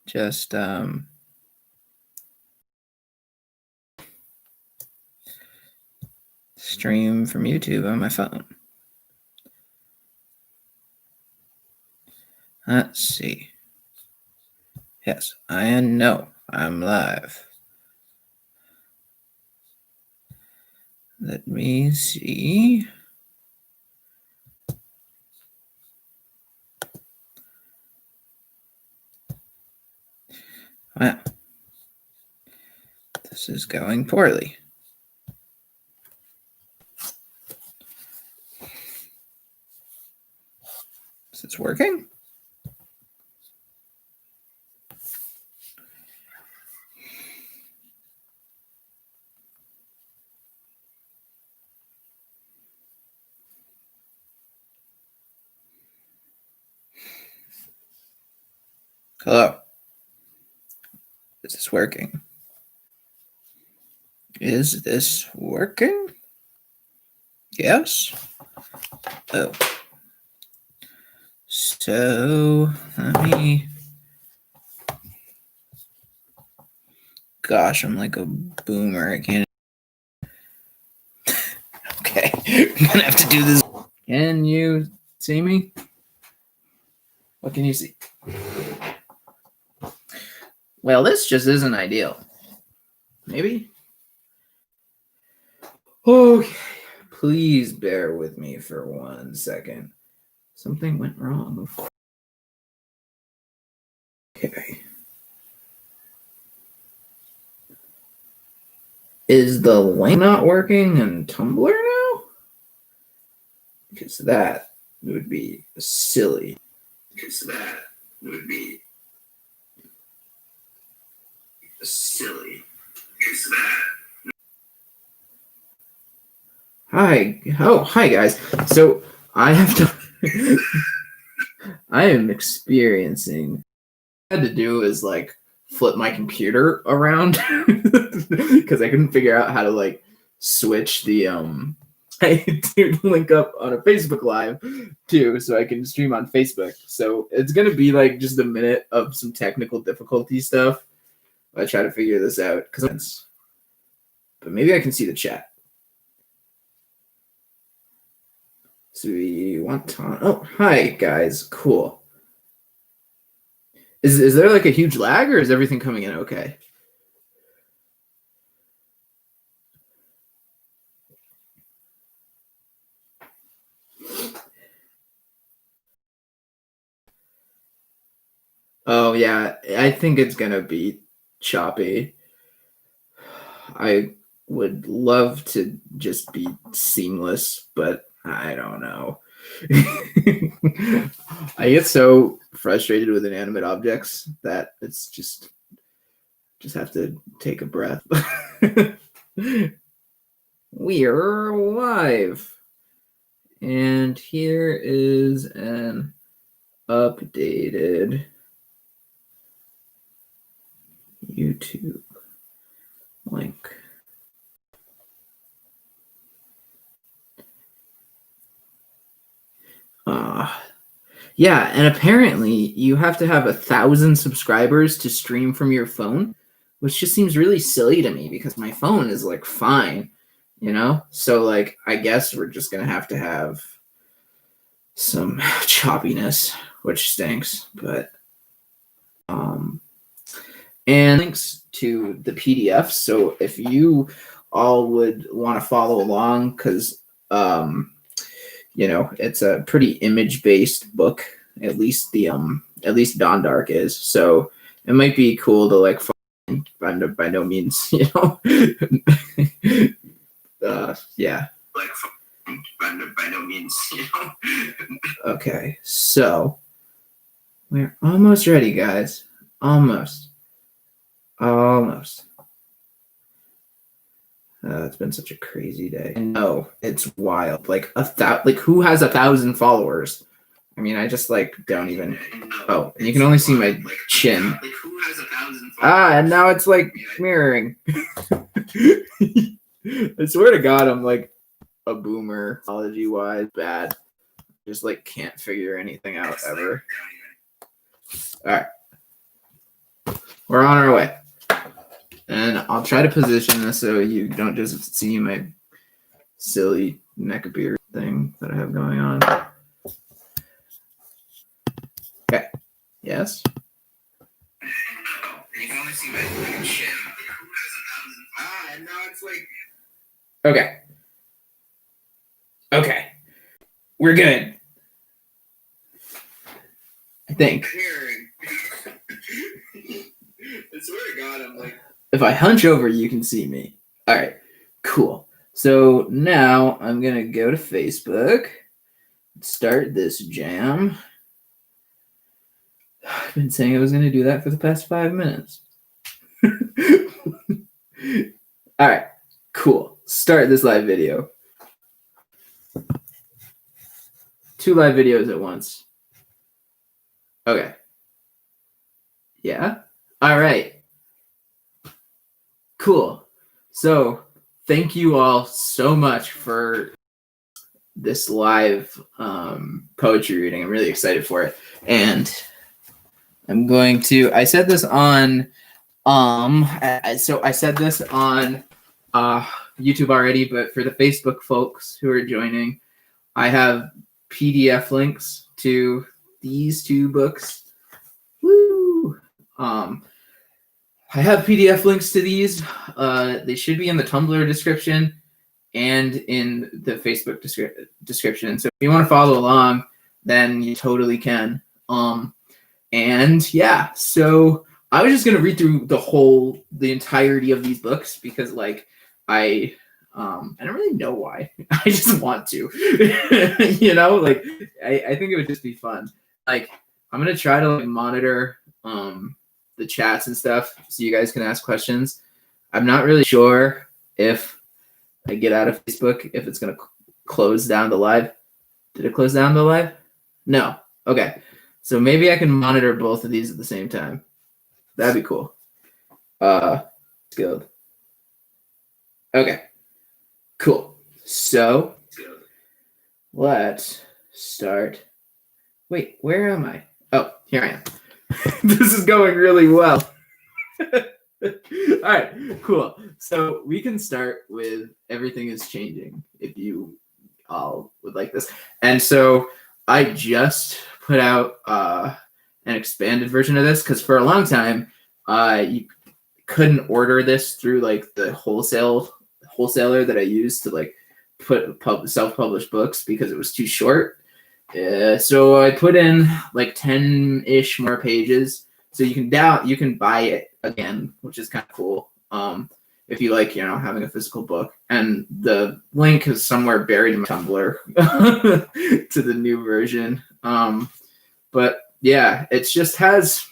just stream from YouTube on my phone. Let's see. Yes, I know I'm live. Let me see. Wow. This is going poorly. Is this working? Hello. Is this working? Is this working? Yes. Oh. So let me. Gosh, I'm like a boomer. I can't. Okay. I'm gonna have to do this. Can you see me? What can you see? Well, this just isn't ideal. Maybe? Okay. Please bear with me for 1 second. Something went wrong. Okay. Is the link not working in Tumblr now? Because that would be silly. Hi. Oh, hi guys. So I have to. I am experiencing. What I had to do is like flip my computer around because I couldn't figure out how to like switch the I had to link up on a Facebook Live too, so I can stream on Facebook. So it's gonna be like just a minute of some technical difficulty stuff. I try to figure this out but maybe I can see the chat. So we want to. Oh, hi guys, cool. Is there like a huge lag or is everything coming in okay? Oh yeah, I think it's gonna be choppy. I would love to just be seamless, but I don't know. I get so frustrated with inanimate objects that it's just have to take a breath. We're live. And here is an updated YouTube link. Yeah, and apparently you have to have 1,000 subscribers to stream from your phone, which just seems really silly to me because my phone is like fine, you know? So like I guess we're just gonna have to have some choppiness, which stinks, but and links to the PDF. So if you all would want to follow along, because you know, it's a pretty image-based book. At least Dawn Dark is. So it might be cool to like by no means, you know. Yeah. Like by no means, you know. Okay, so we're almost ready, guys. Almost. It's been such a crazy day. No, it's wild. Like who has 1,000 followers? I mean, I just like don't even. Oh, and you can only see my chin. Like who has 1,000 followers? And now it's like mirroring. I swear to God, I'm like a boomer, technology wise, bad. Just like can't figure anything out ever. All right. we're on our way. And I'll try to position this so you don't just see my silly neck beard thing that I have going on. Okay. Yes. You can only see my chin. And now it's like. Okay. Okay. We're good. I think. I swear to God, I'm like. If I hunch over, you can see me. All right. Cool. So now I'm going to go to Facebook, start this jam. I've been saying I was going to do that for the past 5 minutes. All right. Cool. Start this live video. 2 live videos at once. Okay. Yeah. All right. Cool. So thank you all so much for this live poetry reading. I'm really excited for it. And I'm going to, I said this on, so I said this on YouTube already, but for the Facebook folks who are joining, I have PDF links to these 2 books. Woo! I have PDF links to these. They should be in the Tumblr description and in the Facebook description. So if you want to follow along, then you totally can. And yeah, so I was just gonna read through the entirety of these books because like I don't really know why. I just want to. You know, like I think it would just be fun. Like I'm gonna try to like monitor the chats and stuff so you guys can ask questions. I'm not really sure if I get out of Facebook if it's gonna close down the live. Did it close down the live? No. Okay. So maybe I can monitor both of these at the same time. That'd be cool. Skilled. Okay. Cool. So let's start. Wait, where am I? Oh, here I am. This is going really well. All right, cool. So we can start with Everything is Changing if you all would like this. And so I just put out an expanded version of this because for a long time you couldn't order this through like the wholesaler that I used to like put self-published books because it was too short. So I put in like 10-ish more pages, so you can buy it again, which is kind of cool. If you like, having a physical book, and the link is somewhere buried in my Tumblr to the new version. But yeah, it just has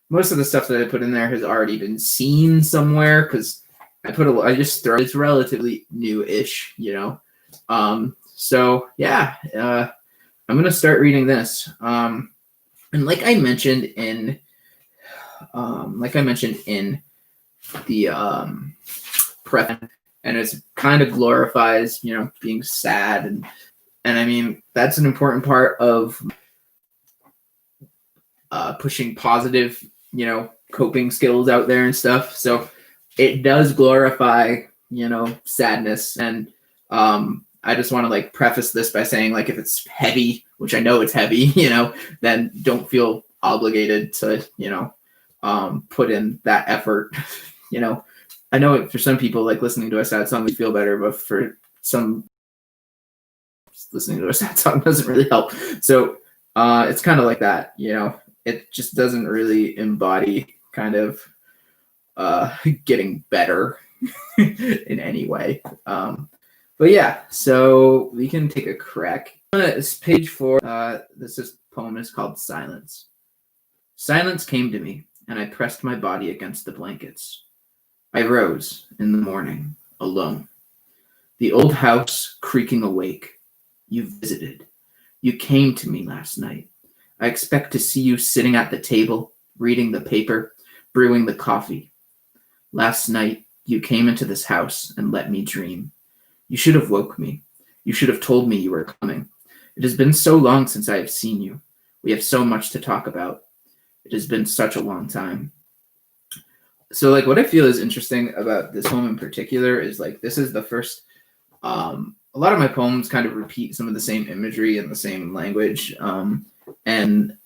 most of the stuff that I put in there has already been seen somewhere because it's relatively new-ish, So yeah, I'm gonna start reading this. And like I mentioned in the prep, and it's kind of glorifies, being sad, and I mean that's an important part of pushing positive, coping skills out there and stuff. So it does glorify, sadness, and I just want to like preface this by saying like if it's heavy, which I know it's heavy, then don't feel obligated to, put in that effort. I know for some people like listening to a sad song they feel better, but for some listening to a sad song doesn't really help. So it's kind of like that, it just doesn't really embody kind of getting better in any way. But yeah, so we can take a crack. It's page 4. This poem is called Silence. Silence came to me, and I pressed my body against the blankets. I rose in the morning, alone. The old house creaking awake. You visited. You came to me last night. I expect to see you sitting at the table, reading the paper, brewing the coffee. Last night, you came into this house and let me dream. You should have woke me. You should have told me you were coming. It has been so long since I have seen you. We have so much to talk about. It has been such a long time. So like what I feel is interesting about this poem in particular is like this is the first a lot of my poems kind of repeat some of the same imagery and the same language. And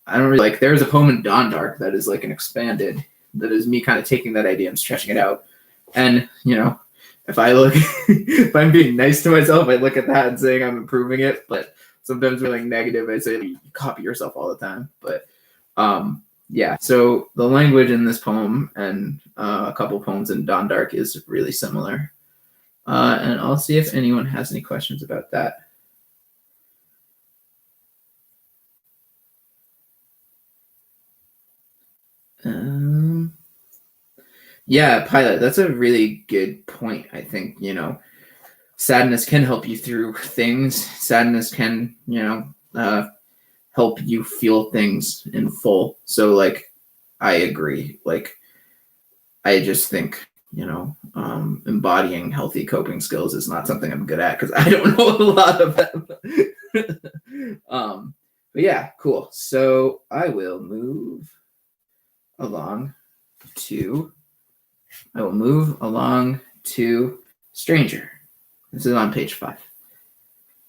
I don't really like there's a poem in Dawn Dark that is like an expanded that is me kind of taking that idea and stretching it out. And you know, if I look if I'm being nice to myself, I look at that and saying I'm improving it. But sometimes we're like negative, I say you copy yourself all the time. But yeah, so the language in this poem and a couple poems in Dawn Dark is really similar. And I'll see if anyone has any questions about that. Yeah, Pilot, that's a really good point. I think, you know, sadness can help you through things. Sadness can, you know, help you feel things in full. So like I agree. Like I just think, you know, embodying healthy coping skills is not something I'm good at because I don't know a lot of them. But yeah, cool. So I will move along to Stranger. This is on page 5.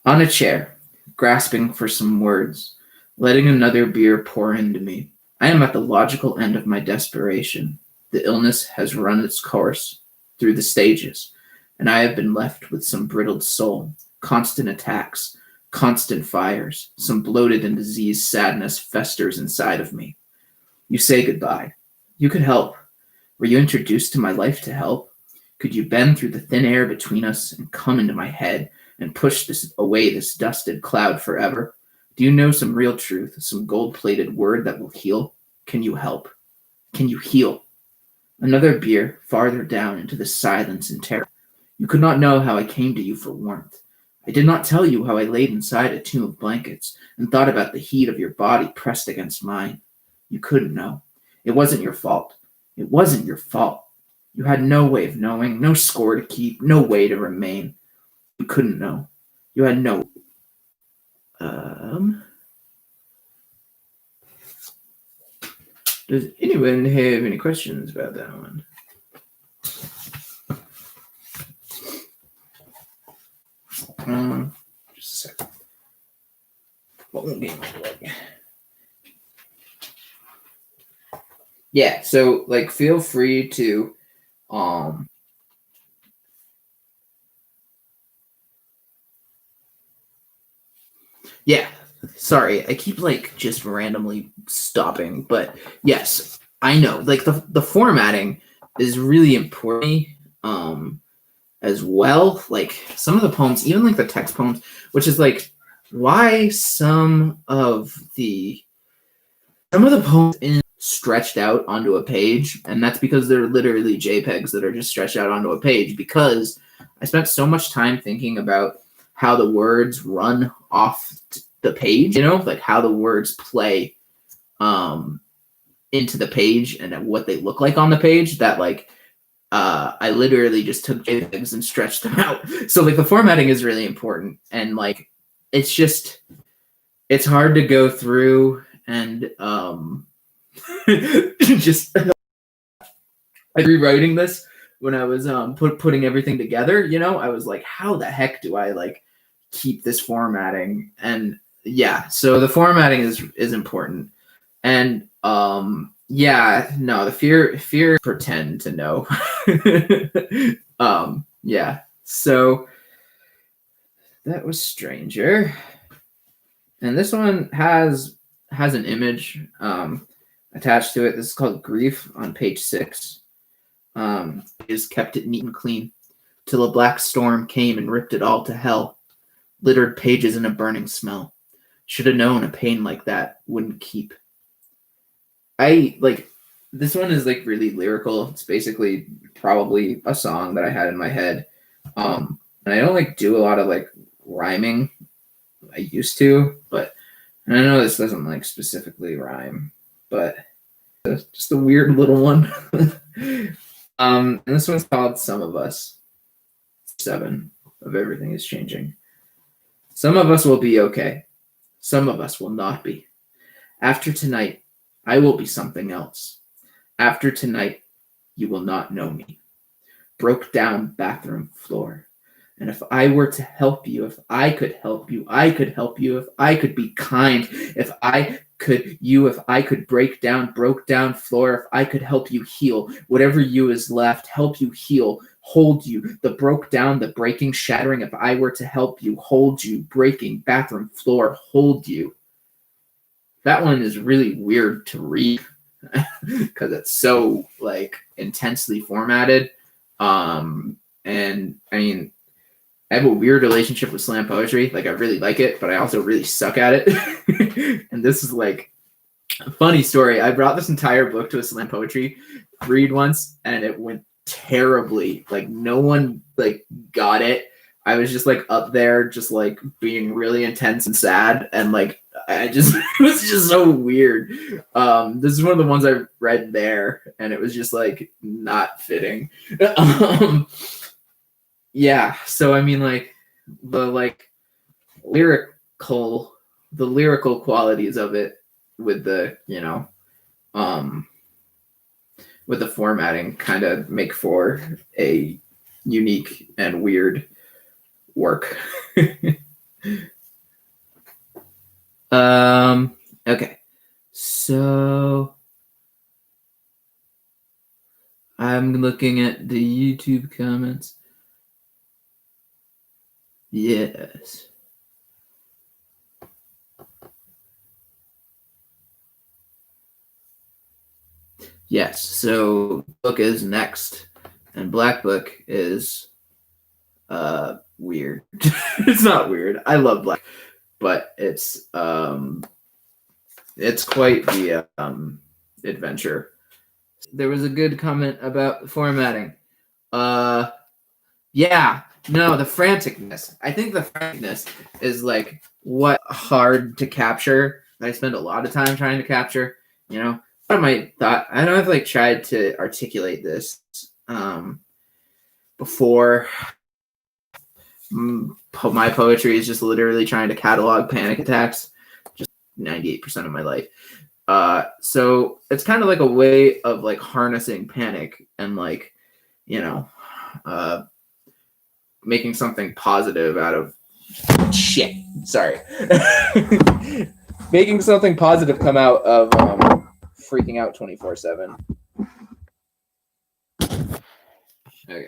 On a chair, grasping for some words, letting another beer pour into me. I am at the logical end of my desperation. The illness has run its course through the stages, and I have been left with some brittled soul, constant attacks, constant fires, some bloated and diseased sadness festers inside of me. You say goodbye. You could help. Were you introduced to my life to help? Could you bend through the thin air between us and come into my head and push away this dusted cloud forever? Do you know some real truth, some gold-plated word that will heal? Can you help? Can you heal? Another beer farther down into the silence and terror. You could not know how I came to you for warmth. I did not tell you how I laid inside a tomb of blankets and thought about the heat of your body pressed against mine. You couldn't know. It wasn't your fault. It wasn't your fault. You had no way of knowing, no score to keep, no way to remain. You couldn't know. You had no... Does anyone have any questions about that one? Just a second. What game like? Yeah, so like feel free to yeah, sorry, I keep like just randomly stopping, but yes, I know. Like the formatting is really important as well. Like some of the poems, even like the text poems, which is like why some of the poems stretched out onto a page, and that's because they're literally JPEGs that are just stretched out onto a page because I spent so much time thinking about how the words run off the page, you know, like how the words play into the page and what they look like on the page that like I literally just took JPEGs and stretched them out. So like the formatting is really important, and like it's it's hard to go through and just rewriting this when I was putting everything together, you know, I was like, how the heck do I like keep this formatting? And yeah, so the formatting is important. And yeah, no, the fear pretend to know. Yeah. So that was Stranger. And this one has an image attached to it. This is called Grief on page 6. Is kept it neat and clean till a black storm came and ripped it all to hell. Littered pages in a burning smell. Should have known a pain like that wouldn't keep. I like this one is like really lyrical. It's basically probably a song that I had in my head. And I don't like do a lot of like rhyming. I used to, but and I know this doesn't like specifically rhyme, but it's just a weird little one. And this one's called Some of Us. 7 of Everything is Changing. Some of us will be okay. Some of us will not be. After tonight, I will be something else. After tonight, you will not know me. Broke down bathroom floor. And if I were to help you, if I could help you, I could help you. If I could be kind, if I could break down, broke down floor, if I could help you heal, whatever you is left, help you heal, hold you, the broke down, the breaking, shattering, if I were to help you, hold you, breaking, bathroom floor, hold you. That one is really weird to read because it's so like intensely formatted. And I mean, I have a weird relationship with slam poetry. Like I really like it, but I also really suck at it. And this is like a funny story. I brought this entire book to a slam poetry read once, and it went terribly. Like no one like got it. I was just like up there, just like being really intense and sad, and like it was just so weird. This is one of the ones I read there, and it was just like not fitting. Yeah, so I mean, like the lyrical qualities of it with the with the formatting kind of make for a unique and weird work. Okay, so I'm looking at the YouTube comments. Yes. Yes, so book is next, and Black Book is weird. It's not weird. I love Black, but it's quite the adventure. There was a good comment about formatting. Yeah, no, the franticness. I think the franticness is like what hard to capture. I spend a lot of time trying to capture. You know, what am I thought? I don't have like tried to articulate this before. My poetry is just literally trying to catalog panic attacks. Just 98% of my life. So it's kind of like a way of like harnessing panic and like, making something positive out of shit. Sorry. Making something positive come out of freaking out 24/7. Okay.